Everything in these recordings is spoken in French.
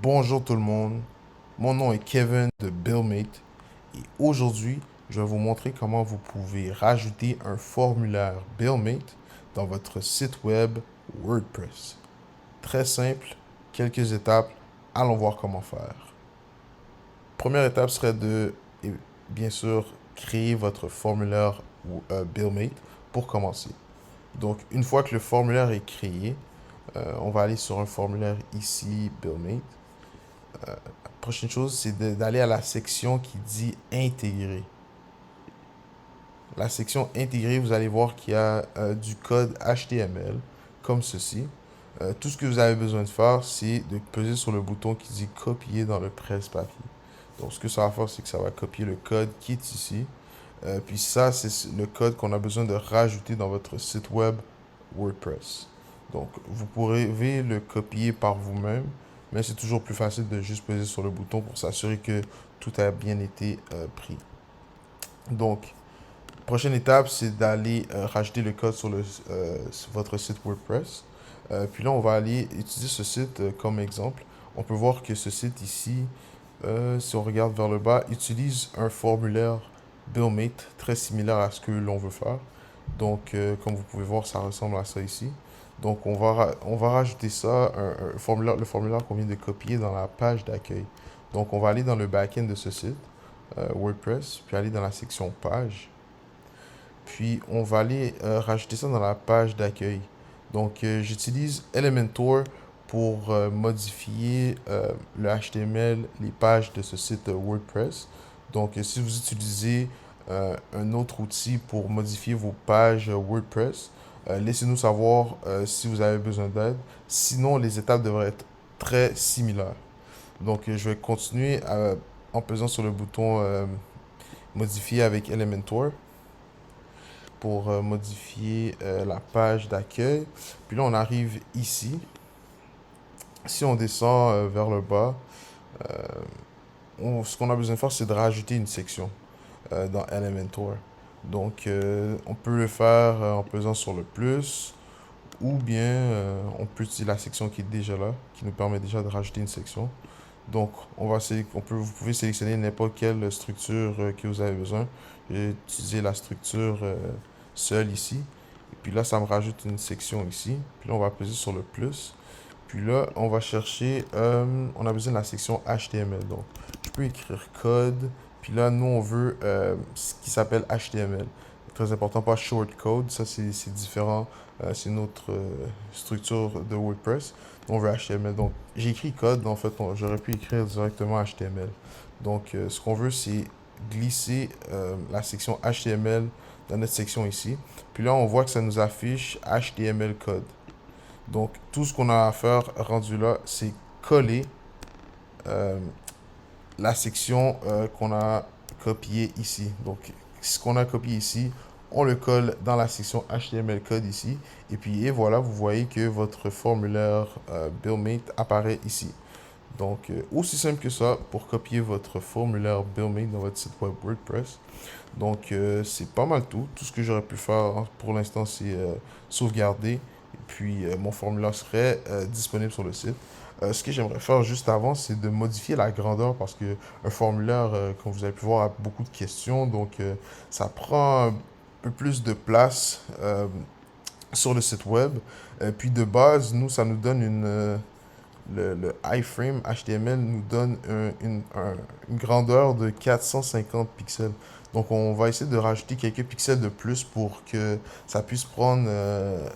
Bonjour tout le monde, mon nom est Kevin de Buildmate et aujourd'hui je vais vous montrer comment vous pouvez rajouter un formulaire Buildmate dans votre site web WordPress. Très simple, quelques étapes, allons voir comment faire. Première étape serait de, bien sûr, créer votre formulaire Buildmate pour commencer. Donc une fois que le formulaire est créé, on va aller sur un formulaire ici, Buildmate. Prochaine chose, c'est d'aller à la section qui dit intégrer. La section intégrer, vous allez voir qu'il y a du code HTML, comme ceci. Tout ce que vous avez besoin de faire, c'est de peser sur le bouton qui dit copier dans le presse-papier. Donc, ce que ça va faire, c'est que ça va copier le code qui est ici. Puis ça, c'est le code qu'on a besoin de rajouter dans votre site web WordPress. Donc, vous pourrez le copier par vous-même, mais c'est toujours plus facile de juste peser sur le bouton pour s'assurer que tout a bien été pris. Donc, prochaine étape, c'est d'aller rajouter le code sur votre site WordPress. Puis là, on va aller utiliser ce site comme exemple. On peut voir que ce site ici, si on regarde vers le bas, utilise un formulaire Buildmate très similaire à ce que l'on veut faire. Donc, comme vous pouvez voir, ça ressemble à ça ici. Donc, on va rajouter ça, formulaire, le formulaire qu'on vient de copier dans la page d'accueil. Donc, on va aller dans le backend de ce site, WordPress, puis aller dans la section page. Puis, on va aller rajouter ça dans la page d'accueil. Donc, j'utilise Elementor pour modifier le HTML, les pages de ce site WordPress. Donc, si vous utilisez un autre outil pour modifier vos pages WordPress, laissez-nous savoir si vous avez besoin d'aide. Sinon, les étapes devraient être très similaires. Donc, je vais continuer en pesant sur le bouton modifier avec Elementor pour modifier la page d'accueil. Puis là, on arrive ici. Si on descend vers le bas, ce qu'on a besoin de faire, c'est de rajouter une section dans Elementor. Donc, on peut le faire en pesant sur le plus, ou bien on peut utiliser la section qui est déjà là, qui nous permet déjà de rajouter une section. Donc, vous pouvez sélectionner n'importe quelle structure que vous avez besoin. J'ai utilisé la structure seule ici. Et puis là, ça me rajoute une section ici. Puis là, on va peser sur le plus. Puis là, on va chercher, on a besoin de la section HTML. Donc, je peux écrire code. Puis là, nous, on veut ce qui s'appelle HTML. Très important, pas shortcode. Ça, c'est différent. C'est notre structure de WordPress. On veut HTML. Donc, j'ai écrit code. En fait, j'aurais pu écrire directement HTML. Donc, ce qu'on veut, c'est glisser la section HTML dans notre section ici. Puis là, on voit que ça nous affiche HTML code. Donc, tout ce qu'on a à faire rendu là, c'est coller euh, la section qu'on a copiée ici. Donc, ce qu'on a copié ici, on le colle dans la section HTML code ici. Et puis, et voilà, vous voyez que votre formulaire Buildmate apparaît ici. Donc, aussi simple que ça pour copier votre formulaire Buildmate dans votre site web WordPress. Donc, c'est pas mal tout. Tout ce que j'aurais pu faire pour l'instant, c'est sauvegarder. Et puis, mon formulaire serait disponible sur le site. Ce que j'aimerais faire juste avant, c'est de modifier la grandeur parce que un formulaire, comme vous avez pu voir, a beaucoup de questions. Donc, ça prend un peu plus de place sur le site web. Puis, de base, nous, ça nous donne le iframe HTML nous donne une grandeur de 450 pixels. Donc, on va essayer de rajouter quelques pixels de plus pour que ça puisse prendre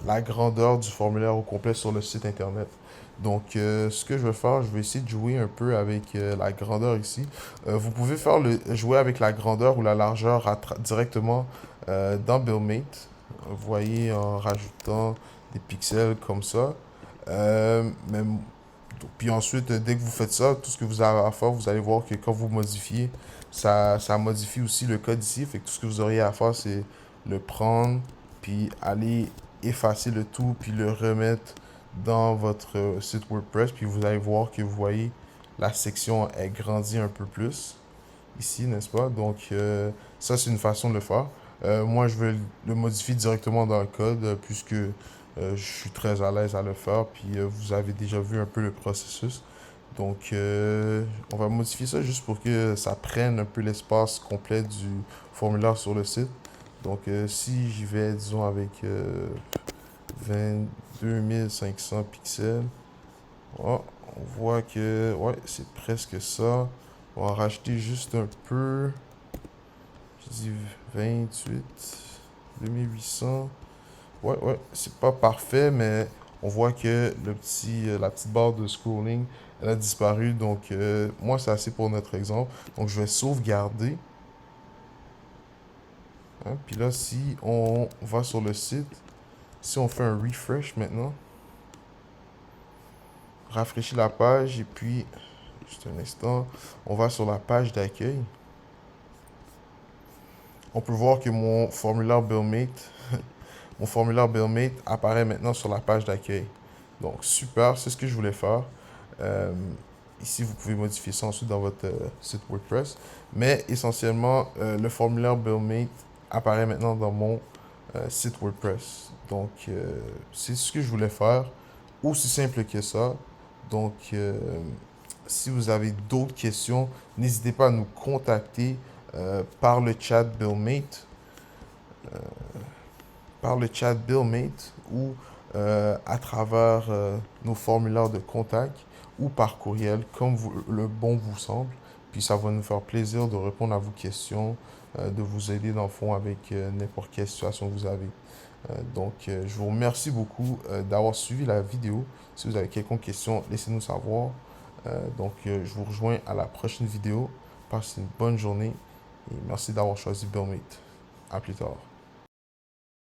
la grandeur du formulaire au complet sur le site internet. Donc, ce que je vais faire, je vais essayer de jouer un peu avec la grandeur ici. Vous pouvez jouer avec la grandeur ou la largeur directement dans Buildmate. Vous voyez, en rajoutant des pixels comme ça. Mais puis ensuite, dès que vous faites ça, tout ce que vous avez à faire, vous allez voir que quand vous modifiez, ça modifie aussi le code ici. Fait que tout ce que vous auriez à faire, c'est le prendre, puis aller effacer le tout, puis le remettre dans votre site WordPress. Puis vous allez voir que vous voyez la section est grandie un peu plus ici, n'est-ce pas? Donc, ça, c'est une façon de le faire. Moi, je vais le modifier directement dans le code puisque je suis très à l'aise à le faire. Puis, vous avez déjà vu un peu le processus. Donc, on va modifier ça juste pour que ça prenne un peu l'espace complet du formulaire sur le site. Donc, si j'y vais, disons, avec 22 500 pixels, oh, on voit que, ouais, c'est presque ça. On va rajouter juste un peu. Je dis 28 Ouais, ouais, c'est pas parfait, mais on voit que la petite barre de scrolling, elle a disparu. Donc, moi, c'est assez pour notre exemple. Donc, je vais sauvegarder. Hein. Puis là, si on va sur le site, si on fait un refresh maintenant, rafraîchit la page et puis, juste un instant, on va sur la page d'accueil. On peut voir que mon formulaire Buildmate apparaît maintenant sur la page d'accueil. Donc, super, c'est ce que je voulais faire. Euh, Ici, vous pouvez modifier ça ensuite dans votre site WordPress. Mais essentiellement, le formulaire Buildmate apparaît maintenant dans mon site WordPress. Donc, c'est ce que je voulais faire. Aussi simple que ça. Donc, si vous avez d'autres questions, n'hésitez pas à nous contacter par le chat Buildmate. Par le chat Buildmate ou à travers nos formulaires de contact ou par courriel, comme le bon vous semble. Puis ça va nous faire plaisir de répondre à vos questions, de vous aider dans le fond avec n'importe quelle situation que vous avez. Je vous remercie beaucoup d'avoir suivi la vidéo. Si vous avez quelconque question, laissez-nous savoir. Je vous rejoins à la prochaine vidéo. Passez une bonne journée et merci d'avoir choisi Buildmate. À plus tard.